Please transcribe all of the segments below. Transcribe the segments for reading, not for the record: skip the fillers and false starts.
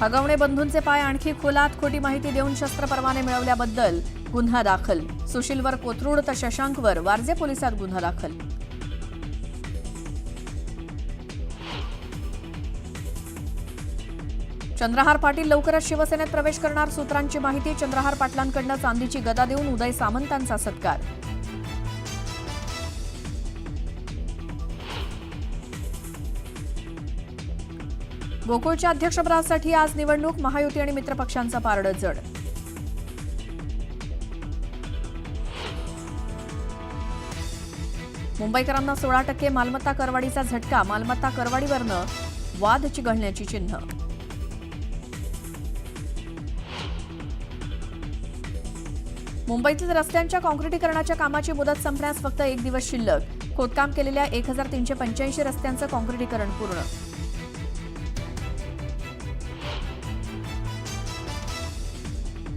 हगवणे बंधूंचे पाय आणखी खोलात, खोटी माहिती देऊन शस्त्र परवाने मिळवल्याबद्दल गुन्हा दाखल. सुशीलवर कोथरूड तर शशांकवर वारजे पोलिसात गुन्हा दाखल. चंद्रहार पाटील लवकरच शिवसेनेत प्रवेश करणार, सूत्रांची माहिती. चंद्रहार पाटलांकडून चांदीची गदा देऊन उदय सामंतांचा सत्कार. गोकुळच्या अध्यक्षपदासाठी आज निवडणूक, महायुती आणि मित्रपक्षांचं पारडं जड. मुंबईकरांना 16% मालमत्ता करवाढीचा झटका, मालमत्ता करवाढीवरनं वाद चिघळण्याची चिन्ह. मुंबईतील रस्त्यांच्या काँक्रिटीकरणाच्या कामाची मुदत संपण्यास फक्त 1 दिवस शिल्लक. खोदकाम केलेल्या 1385 रस्त्यांचं काँक्रिटीकरण पूर्ण.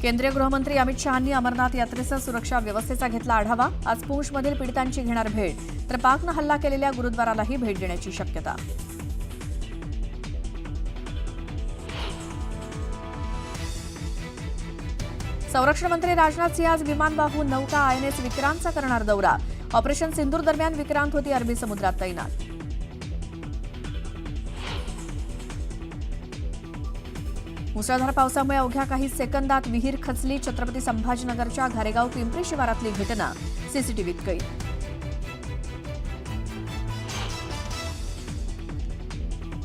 केंद्रीय गृहमंत्री अमित शहांनी अमरनाथ यात्रेसह सुरक्षा व्यवस्थेचा घेतला आढावा. आज पूंछमधील पीडितांची घेणार भेट, तर पाकनं हल्ला केलेल्या गुरुद्वारालाही भेट देण्याची शक्यता. संरक्षण मंत्री राजनाथ सिंह आज विमानवाहू नौका INS विक्रांतचा करणार दौरा. ऑपरेशन सिंदूर दरम्यान विक्रांत होती अरबी समुद्रात तैनात. मुसळधार पावसामुळे अवघ्या काही सेकंदात विहीर खचली. छत्रपती संभाजीनगरच्या घारेगाव पिंपरी शिवारातली घटना सीसीटीव्हीत कैद.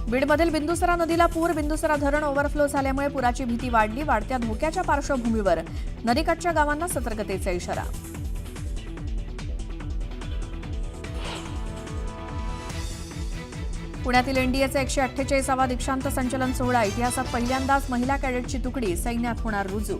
बीडमधील बिंदुसरा नदीला पूर, बिंदुसरा धरण ओव्हरफ्लो झाल्यामुळे पुराची भीती वाढली. वाढत्या धोक्याच्या पार्श्वभूमीवर नदीकाठच्या गावांना सतर्कतेचा इशारा. पुण्यातील NDAचा 148वा दीक्षांत संचलन सोहळा. इतिहासात पहिल्यांदाच महिला कॅडेटची तुकडी सैन्यात होणार रुजू.